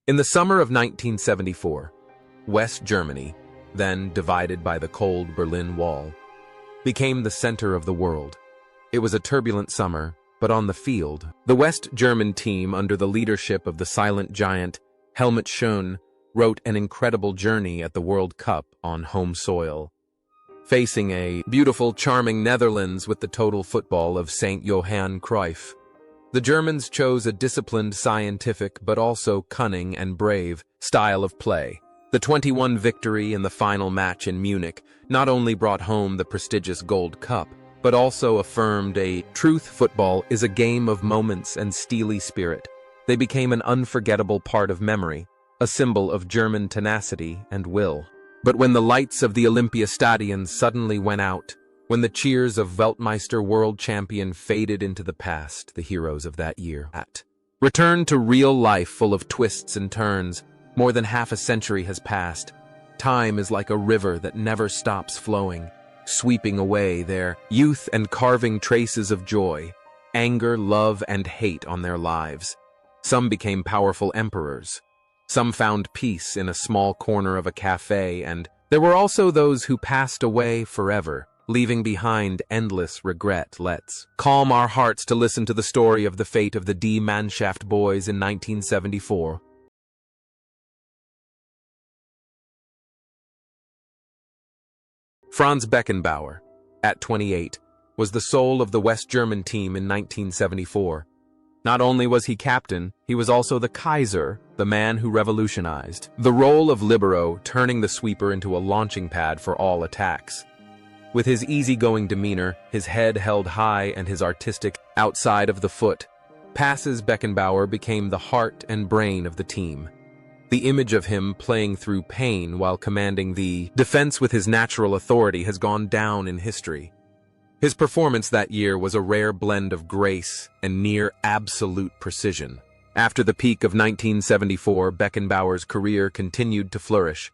In the summer of 1974, West Germany, then divided by the cold Berlin Wall, became the center of the world. It was a turbulent summer, but on the field, the West German team under the leadership of the silent giant Helmut Schön wrote an incredible journey at the World Cup on home soil. Facing a beautiful, charming Netherlands with the total football of St. Johan Cruyff, the Germans chose a disciplined, scientific, but also cunning and brave style of play. The 21 victory in the final match in Munich not only brought home the prestigious Gold Cup, but also affirmed a truth football is a game of moments and steely spirit. They became an unforgettable part of memory, a symbol of German tenacity and will. But when the lights of the Olympiastadion suddenly went out, when the cheers of Weltmeister world champion faded into the past, the heroes of that year returned to real life full of twists and turns. More than half a century has passed. Time is like a river that never stops flowing, sweeping away their youth and carving traces of joy, anger, love, and hate on their lives. Some became powerful emperors. Some found peace in a small corner of a cafe, and there were also those who passed away forever, leaving behind endless regret. Let's calm our hearts to listen to the story of the fate of the D-Mannschaft boys in 1974. Franz Beckenbauer, at 28, was the soul of the West German team in 1974. Not only was he captain, he was also the Kaiser, the man who revolutionized the role of libero, turning the sweeper into a launching pad for all attacks. With his easygoing demeanor, his head held high, and his artistic outside of the foot passes, Beckenbauer became the heart and brain of the team. The image of him playing through pain while commanding the defense with his natural authority has gone down in history. His performance that year was a rare blend of grace and near absolute precision. After the peak of 1974, Beckenbauer's career continued to flourish.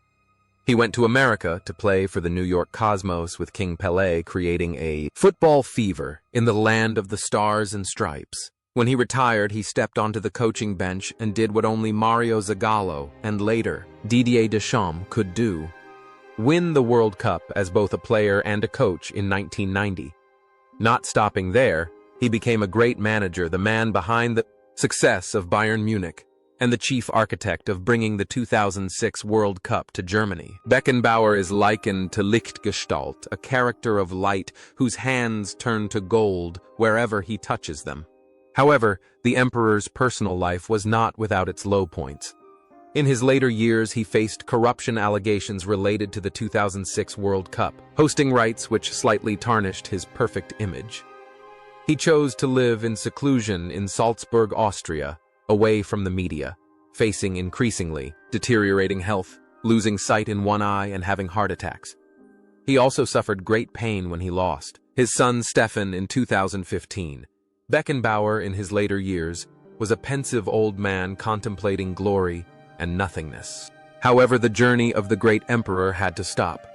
He went to America to play for the New York Cosmos with King Pelé, creating a football fever in the land of the stars and stripes. When he retired, he stepped onto the coaching bench and did what only Mario Zagallo and later Didier Deschamps could do: win the World Cup as both a player and a coach in 1990. Not stopping there, he became a great manager, the man behind the success of Bayern Munich, and the chief architect of bringing the 2006 World Cup to Germany. Beckenbauer is likened to Lichtgestalt, a character of light whose hands turn to gold wherever he touches them. However, the emperor's personal life was not without its low points. In his later years, he faced corruption allegations related to the 2006 World Cup, hosting rights which slightly tarnished his perfect image. He chose to live in seclusion in Salzburg, Austria, away from the media, facing increasingly deteriorating health, losing sight in one eye, and having heart attacks. He also suffered great pain when he lost his son Stefan in 2015. Beckenbauer, in his later years, was a pensive old man contemplating glory and nothingness. However, the journey of the great emperor had to stop.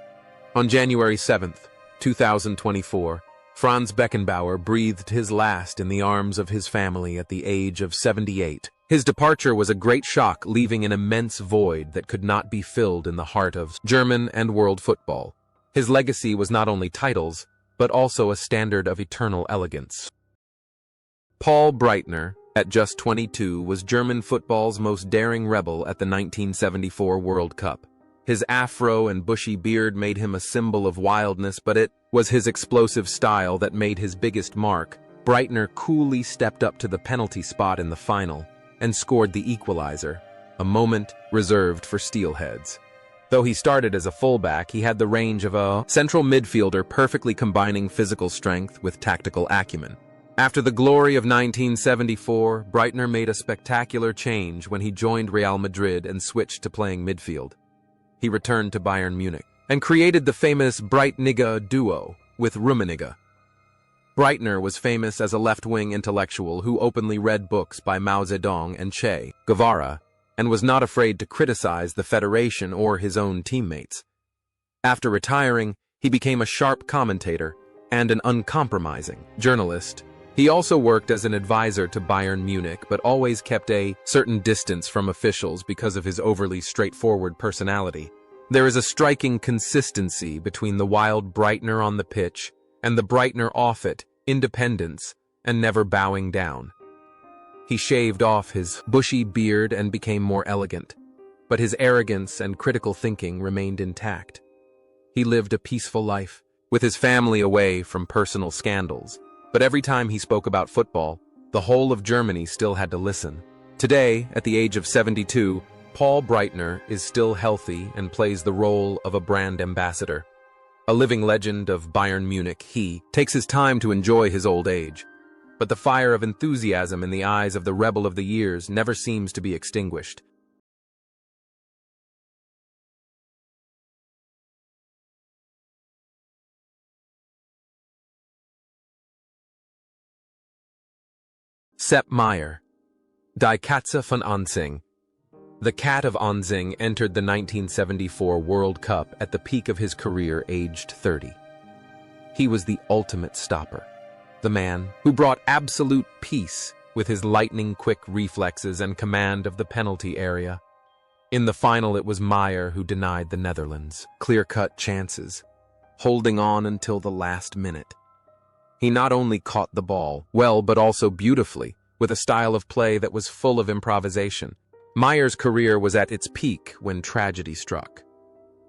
On January 7, 2024, Franz Beckenbauer breathed his last in the arms of his family at the age of 78. His departure was a great shock, leaving an immense void that could not be filled in the heart of German and world football. His legacy was not only titles, but also a standard of eternal elegance. Paul Breitner, at just 22, was German football's most daring rebel at the 1974 World Cup. His afro and bushy beard made him a symbol of wildness, but it was his explosive style that made his biggest mark. Breitner coolly stepped up to the penalty spot in the final and scored the equalizer, a moment reserved for steelheads. Though he started as a fullback, he had the range of a central midfielder, perfectly combining physical strength with tactical acumen. After the glory of 1974, Breitner made a spectacular change when he joined Real Madrid and switched to playing midfield. He returned to Bayern Munich and created the famous Breitner duo with Rummenigge. Breitner was famous as a left-wing intellectual who openly read books by Mao Zedong and Che Guevara and was not afraid to criticize the Federation or his own teammates. After retiring, he became a sharp commentator and an uncompromising journalist. He also worked as an advisor to Bayern Munich, but always kept a certain distance from officials because of his overly straightforward personality. There is a striking consistency between the wild Breitner on the pitch and the Breitner off it, independence and never bowing down. He shaved off his bushy beard and became more elegant, but his arrogance and critical thinking remained intact. He lived a peaceful life, with his family away from personal scandals. But every time he spoke about football, the whole of Germany still had to listen. Today, at the age of 72, Paul Breitner is still healthy and plays the role of a brand ambassador. A living legend of Bayern Munich, he takes his time to enjoy his old age. But the fire of enthusiasm in the eyes of the rebel of the years never seems to be extinguished. Sepp Maier, Die Katze von Onzing. The Cat of Onzing entered the 1974 World Cup at the peak of his career, aged 30. He was the ultimate stopper, the man who brought absolute peace with his lightning-quick reflexes and command of the penalty area. In the final, it was Maier who denied the Netherlands clear-cut chances, holding on until the last minute. He not only caught the ball well, but also beautifully, with a style of play that was full of improvisation. Maier's career was at its peak when tragedy struck.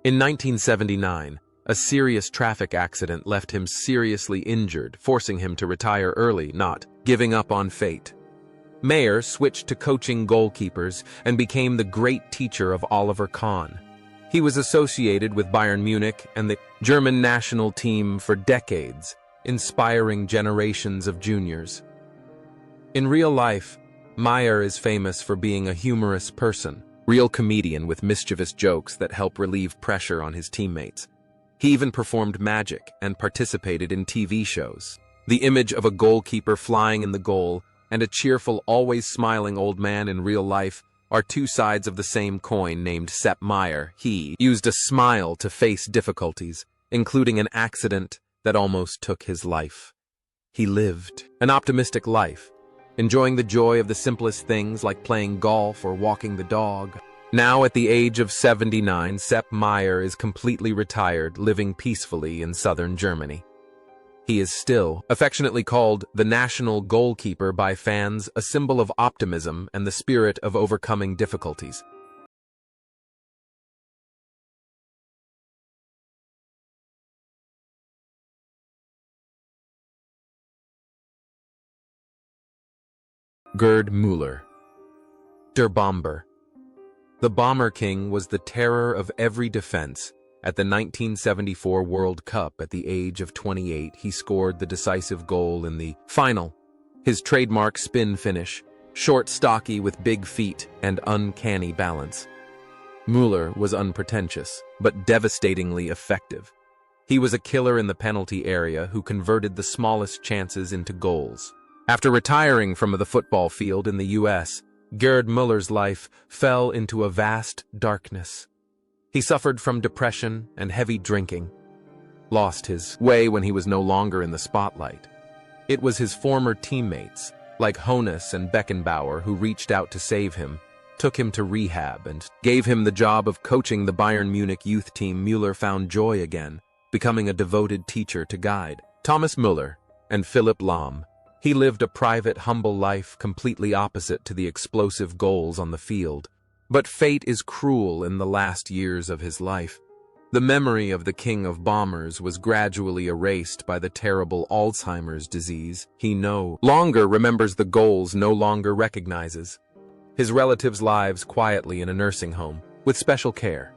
In 1979, a serious traffic accident left him seriously injured, forcing him to retire early, not giving up on fate. Maier switched to coaching goalkeepers and became the great teacher of Oliver Kahn. He was associated with Bayern Munich and the German national team for decades, inspiring generations of juniors. In real life, Maier is famous for being a humorous person, real comedian with mischievous jokes that help relieve pressure on his teammates. He even performed magic and participated in TV shows. The image of a goalkeeper flying in the goal and a cheerful, always smiling old man in real life are two sides of the same coin. Named Sepp Maier, he used a smile to face difficulties, including an accident that almost took his life. He lived an optimistic life, enjoying the joy of the simplest things like playing golf or walking the dog. Now, at the age of 79, Sepp Maier is completely retired, living peacefully in southern Germany. He is still affectionately called the national goalkeeper by fans, a symbol of optimism and the spirit of overcoming difficulties. Gerd Müller, Der Bomber. The Bomber King was the terror of every defense. At the 1974 World Cup, at the age of 28, he scored the decisive goal in the final. His trademark spin finish, short, stocky with big feet and uncanny balance. Müller was unpretentious, but devastatingly effective. He was a killer in the penalty area who converted the smallest chances into goals. After retiring from the football field in the U.S., Gerd Müller's life fell into a vast darkness. He suffered from depression and heavy drinking, lost his way when he was no longer in the spotlight. It was his former teammates, like Hoeneß and Beckenbauer, who reached out to save him, took him to rehab, and gave him the job of coaching the Bayern Munich youth team. Müller found joy again, becoming a devoted teacher to guide Thomas Müller and Philipp Lahm. He lived a private, humble life completely opposite to the explosive goals on the field. But fate is cruel in the last years of his life. The memory of the King of Bombers was gradually erased by the terrible Alzheimer's disease. He no longer remembers the goals, no longer recognizes. His relatives' lives quietly in a nursing home, with special care.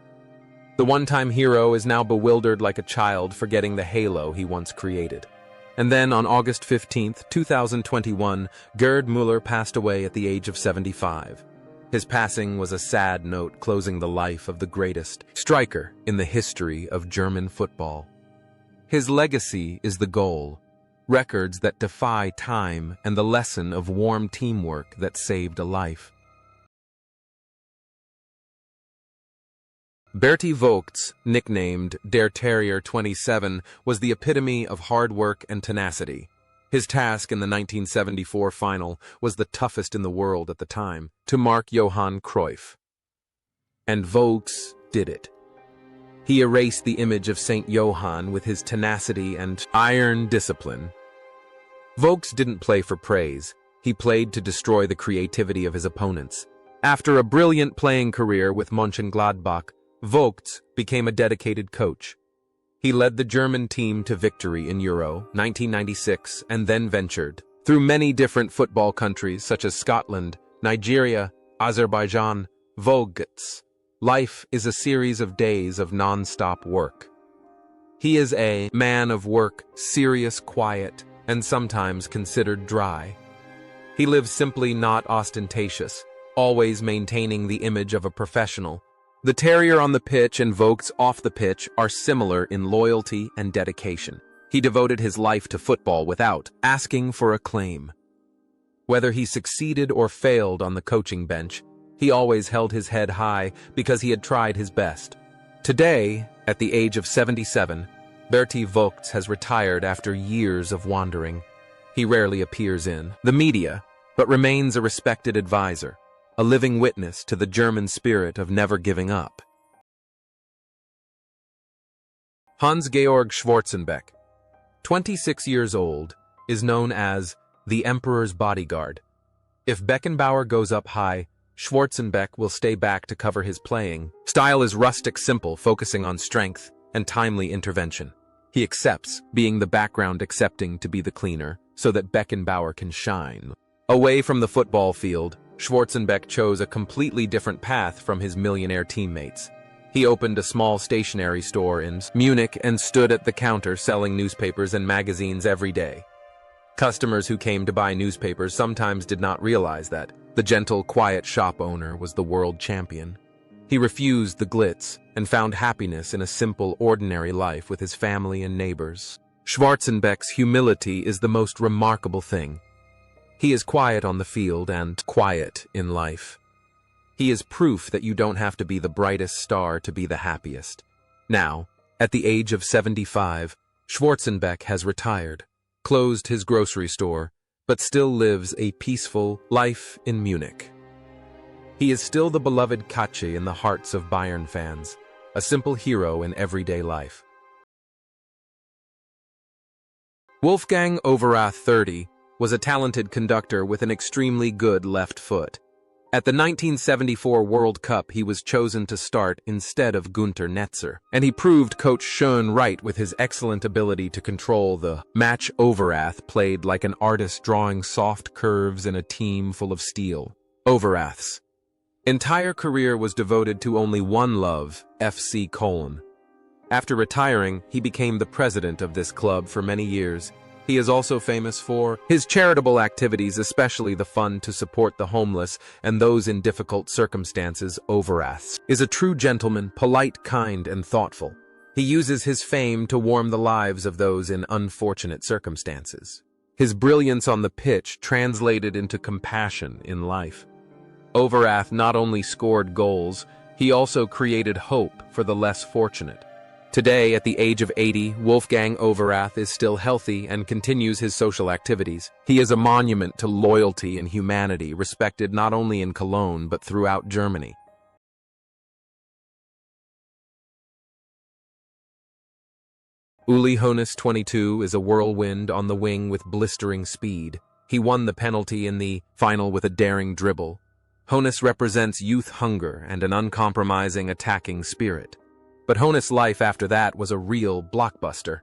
The one-time hero is now bewildered like a child, forgetting the halo he once created. And then, on August 15, 2021, Gerd Müller passed away at the age of 75. His passing was a sad note closing the life of the greatest striker in the history of German football. His legacy is the goal, records that defy time, and the lesson of warm teamwork that saved a life. Berti Vogts, nicknamed Der Terrier 27, was the epitome of hard work and tenacity. His task in the 1974 final was the toughest in the world at the time, to mark Johan Cruyff. And Vogts did it. He erased the image of Saint Johann with his tenacity and iron discipline. Vogts didn't play for praise. He played to destroy the creativity of his opponents. After a brilliant playing career with Mönchengladbach, Vogts became a dedicated coach. He led the German team to victory in Euro 1996 and then ventured through many different football countries such as Scotland, Nigeria, Azerbaijan. Vogts' life is a series of days of non-stop work. He is a man of work, serious, quiet, and sometimes considered dry. He lives simply, not ostentatious, always maintaining the image of a professional. The terrier on the pitch and Vogts off the pitch are similar in loyalty and dedication. He devoted his life to football without asking for acclaim. Whether he succeeded or failed on the coaching bench, he always held his head high because he had tried his best. Today, at the age of 77, Berti Vogts has retired after years of wandering. He rarely appears in the media, but remains a respected advisor, a living witness to the German spirit of never giving up. Hans-Georg Schwarzenbeck, 26 years old, is known as the Emperor's bodyguard. If Beckenbauer goes up high, Schwarzenbeck will stay back to cover his playing. Style is rustic simple, focusing on strength and timely intervention. He accepts being the background, accepting to be the cleaner, so that Beckenbauer can shine. Away from the football field, Schwarzenbeck chose a completely different path from his millionaire teammates. He opened a small stationery store in Munich and stood at the counter selling newspapers and magazines every day. Customers who came to buy newspapers sometimes did not realize that the gentle, quiet shop owner was the world champion. He refused the glitz and found happiness in a simple, ordinary life with his family and neighbors. Schwarzenbeck's humility is the most remarkable thing. He is quiet on the field and quiet in life. He is proof that you don't have to be the brightest star to be the happiest. Now, at the age of 75, Schwarzenbeck has retired, closed his grocery store, but still lives a peaceful life in Munich. He is still the beloved Katsche in the hearts of Bayern fans, a simple hero in everyday life. Wolfgang Overath, 30, was a talented conductor with an extremely good left foot. At the 1974 World Cup, he was chosen to start instead of Günter Netzer, and he proved Coach Schön right with his excellent ability to control the match. Overath played like an artist drawing soft curves in a team full of steel. Overath's entire career was devoted to only one love, FC Köln. After retiring, he became the president of this club for many years. He is also famous for his charitable activities, especially the fund to support the homeless and those in difficult circumstances. Overath is a true gentleman, polite, kind, and thoughtful. He uses his fame to warm the lives of those in unfortunate circumstances. His brilliance on the pitch translated into compassion in life. Overath not only scored goals, he also created hope for the less fortunate. Today, at the age of 80, Wolfgang Overath is still healthy and continues his social activities. He is a monument to loyalty and humanity, respected not only in Cologne but throughout Germany. Uli Hoeneß, 22, is a whirlwind on the wing with blistering speed. He won the penalty in the final with a daring dribble. Hoeneß represents youth hunger and an uncompromising attacking spirit. But Hoeneß' life after that was a real blockbuster.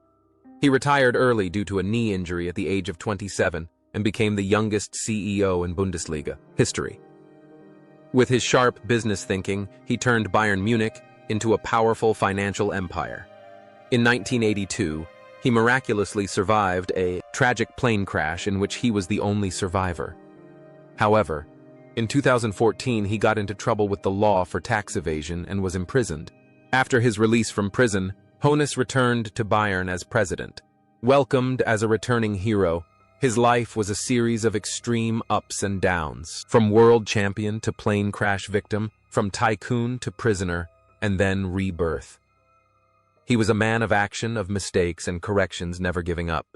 He retired early due to a knee injury at the age of 27 and became the youngest CEO in Bundesliga history. With his sharp business thinking, he turned Bayern Munich into a powerful financial empire. In 1982, he miraculously survived a tragic plane crash in which he was the only survivor. However, in 2014, he got into trouble with the law for tax evasion and was imprisoned. After his release from prison, Hoeneß returned to Bayern as president. Welcomed as a returning hero, his life was a series of extreme ups and downs, from world champion to plane crash victim, from tycoon to prisoner, and then rebirth. He was a man of action, of mistakes and corrections, never giving up.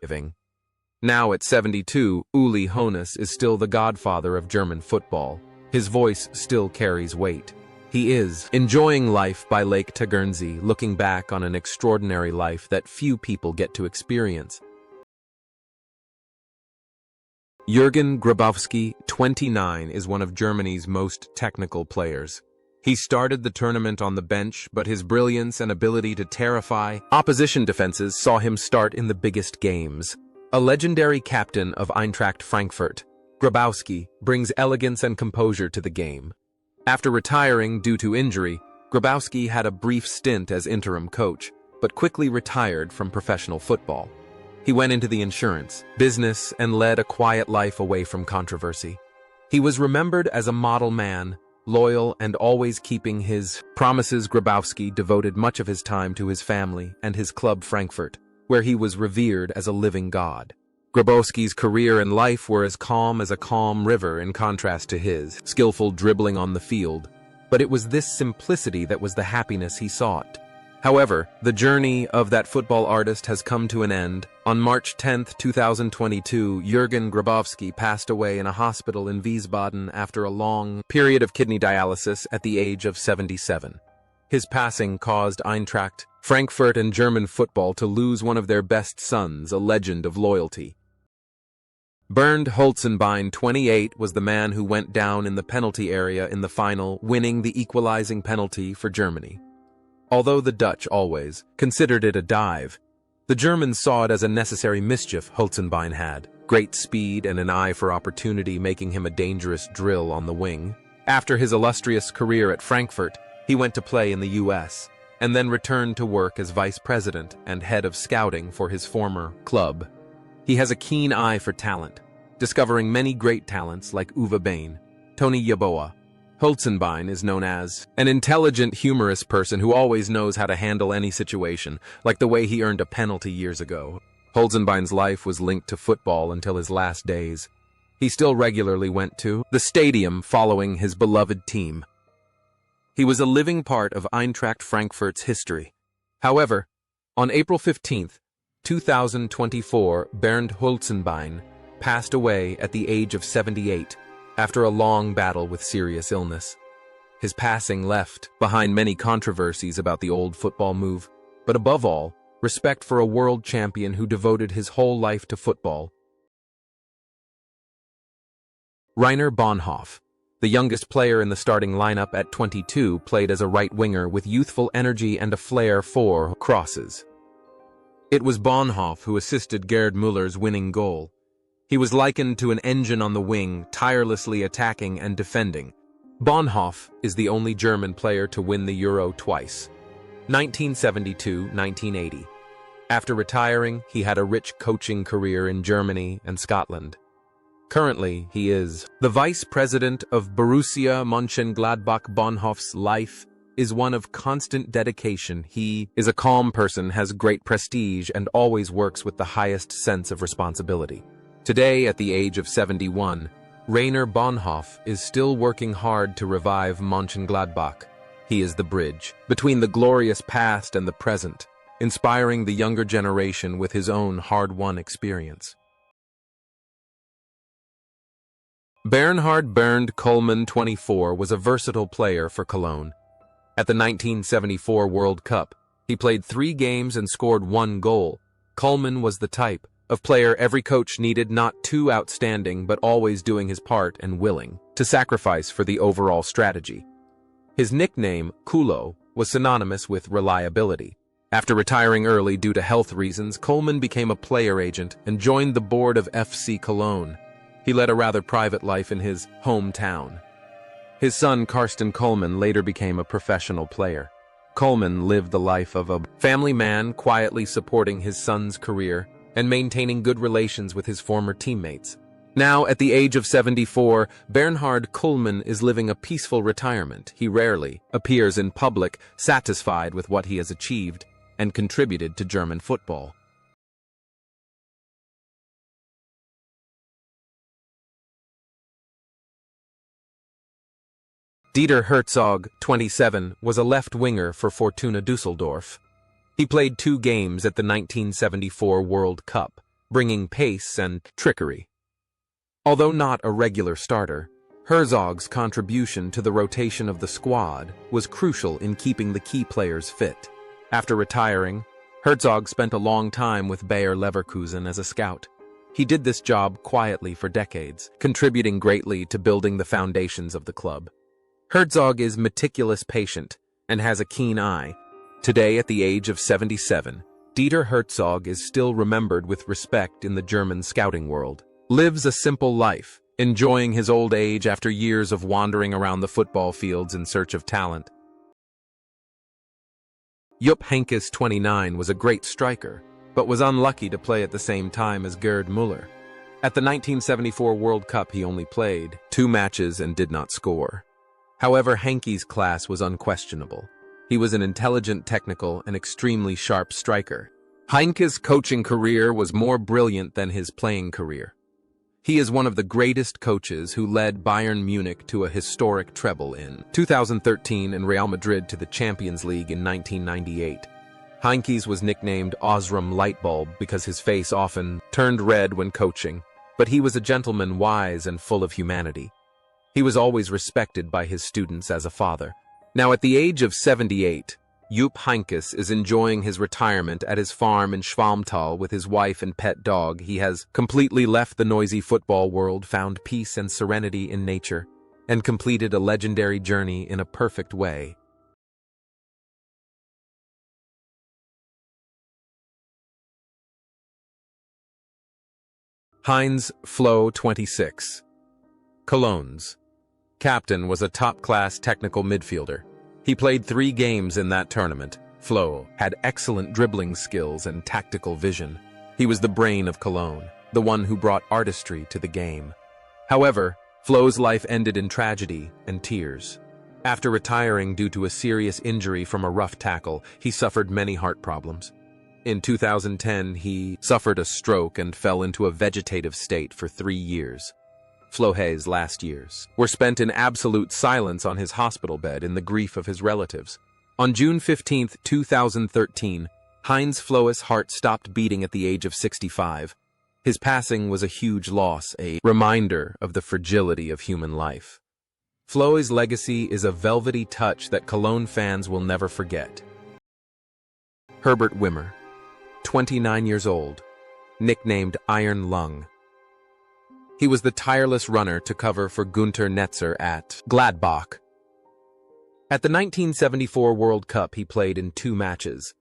Now at 72, Uli Hoeneß is still the godfather of German football. His voice still carries weight. He is enjoying life by Lake Tegernsee, looking back on an extraordinary life that few people get to experience. Jürgen Grabowski, 29, is one of Germany's most technical players. He started the tournament on the bench, but his brilliance and ability to terrify opposition defenses saw him start in the biggest games. A legendary captain of Eintracht Frankfurt, Grabowski brings elegance and composure to the game. After retiring due to injury, Grabowski had a brief stint as interim coach, but quickly retired from professional football. He went into the insurance business and led a quiet life away from controversy. He was remembered as a model man, loyal and always keeping his promises. Grabowski devoted much of his time to his family and his club Frankfurt, where he was revered as a living god. Grabowski's career and life were as a calm river in contrast to his skillful dribbling on the field, but it was this simplicity that was the happiness he sought. However, the journey of that football artist has come to an end. On March 10, 2022, Jürgen Grabowski passed away in a hospital in Wiesbaden after a long period of kidney dialysis at the age of 77. His passing caused Eintracht Frankfurt and German football to lose one of their best sons, a legend of loyalty. Bernd Hölzenbein, 28, was the man who went down in the penalty area in the final, winning the equalizing penalty for Germany. Although the Dutch always considered it a dive, the Germans saw it as a necessary mischief. Hölzenbein had great speed and an eye for opportunity, making him a dangerous drill on the wing. After his illustrious career at Frankfurt, he went to play in the U.S., and then returned to work as vice president and head of scouting for his former club. He has a keen eye for talent, discovering many great talents like Uwe Bain, Tony Yeboah. Hölzenbein is known as an intelligent, humorous person who always knows how to handle any situation, like the way he earned a penalty years ago. Hölzenbein's life was linked to football until his last days. He still regularly went to the stadium following his beloved team. He was a living part of Eintracht Frankfurt's history. However, on April 15, 2024, Bernd Hölzenbein passed away at the age of 78 after a long battle with serious illness. His passing left behind many controversies about the old football move, but above all, respect for a world champion who devoted his whole life to football. Rainer Bonhof, the youngest player in the starting lineup at 22, played as a right winger with youthful energy and a flair for crosses. It was Bonhof who assisted Gerd Müller's winning goal. He was likened to an engine on the wing, tirelessly attacking and defending. Bonhof is the only German player to win the Euro twice, 1972-1980. After retiring, he had a rich coaching career in Germany and Scotland. Currently, he is the vice president of Borussia Mönchengladbach. Bonhof's life is one of constant dedication. He is a calm person, has great prestige, and always works with the highest sense of responsibility. Today, at the age of 71, Rainer Bonhof is still working hard to revive Mönchengladbach. He is the bridge between the glorious past and the present, inspiring the younger generation with his own hard-won experience. Bernhard "Bernd" Cullmann, 24, was a versatile player for Cologne. At the 1974 World Cup, he played 3 games and scored 1 goal. Cullmann was the type of player every coach needed, not too outstanding but always doing his part and willing to sacrifice for the overall strategy. His nickname, Kulo, was synonymous with reliability. After retiring early due to health reasons, Cullmann became a player agent and joined the board of FC Cologne. He led a rather private life in his hometown. His son, Carsten Cullmann, later became a professional player. Cullmann lived the life of a family man, quietly supporting his son's career and maintaining good relations with his former teammates. Now, at the age of 74, Bernhard Cullmann is living a peaceful retirement. He rarely appears in public, satisfied with what he has achieved and contributed to German football. Dieter Herzog, 27, was a left winger for Fortuna Düsseldorf. He played 2 games at the 1974 World Cup, bringing pace and trickery. Although not a regular starter, Herzog's contribution to the rotation of the squad was crucial in keeping the key players fit. After retiring, Herzog spent a long time with Bayer Leverkusen as a scout. He did this job quietly for decades, contributing greatly to building the foundations of the club. Herzog is meticulous patient and has a keen eye. Today, at the age of 77, Dieter Herzog is still remembered with respect in the German scouting world. Lives a simple life, enjoying his old age after years of wandering around the football fields in search of talent. Jupp Heynckes, 29, was a great striker, but was unlucky to play at the same time as Gerd Müller. At the 1974 World Cup, he only played 2 matches and did not score. However, Heynckes' class was unquestionable. He was an intelligent, technical, and extremely sharp striker. Heynckes' coaching career was more brilliant than his playing career. He is one of the greatest coaches who led Bayern Munich to a historic treble in 2013 and Real Madrid to the Champions League in 1998. Heynckes was nicknamed Osram Lightbulb because his face often turned red when coaching, but he was a gentleman, wise and full of humanity. He was always respected by his students as a father. Now, at the age of 78, Jupp Heynckes is enjoying his retirement at his farm in Schwalmtal with his wife and pet dog. He has completely left the noisy football world, found peace and serenity in nature, and completed a legendary journey in a perfect way. Heinz Flohe, 26. Cologne's captain was a top-class technical midfielder. He played 3 games in that tournament. Flohe had excellent dribbling skills and tactical vision. He was the brain of Cologne, the one who brought artistry to the game. However, Flohe's life ended in tragedy and tears. After retiring due to a serious injury from a rough tackle, he suffered many heart problems. In 2010, he suffered a stroke and fell into a vegetative state for 3 years. Flohe's last years were spent in absolute silence on his hospital bed in the grief of his relatives. On June 15, 2013, Heinz Flohe's heart stopped beating at the age of 65. His passing was a huge loss, a reminder of the fragility of human life. Flohe's legacy is a velvety touch that Cologne fans will never forget. Herbert Wimmer, 29 years old, nicknamed Iron Lung. He was the tireless runner to cover for Günter Netzer at Gladbach. At the 1974 World Cup, he played in 2 matches.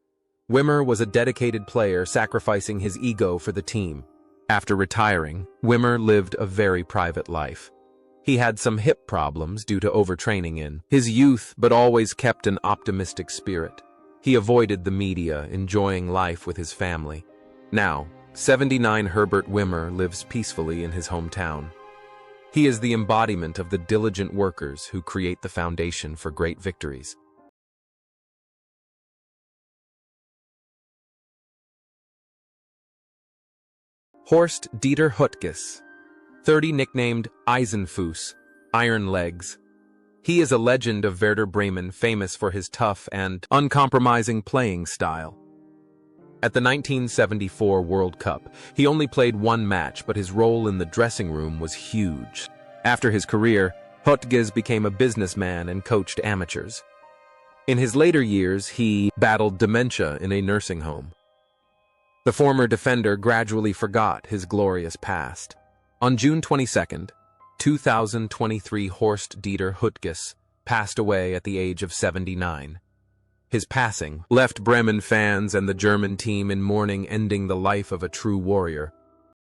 Wimmer was a dedicated player, sacrificing his ego for the team. After retiring, Wimmer lived a very private life. He had some hip problems due to overtraining in his youth, but always kept an optimistic spirit. He avoided the media, enjoying life with his family. Now, 79 Herbert Wimmer lives peacefully in his hometown. He is the embodiment of the diligent workers who create the foundation for great victories. Horst-Dieter Höttges, 30, nicknamed Eisenfuß, Iron Legs. He is a legend of Werder Bremen, famous for his tough and uncompromising playing style. At the 1974 World Cup, he only played 1 match, but his role in the dressing room was huge. After his career, Höttges became a businessman and coached amateurs. In his later years, he battled dementia in a nursing home. The former defender gradually forgot his glorious past. On June 22, 2023, Horst-Dieter Höttges passed away at the age of 79. His passing left Bremen fans and the German team in mourning, ending the life of a true warrior.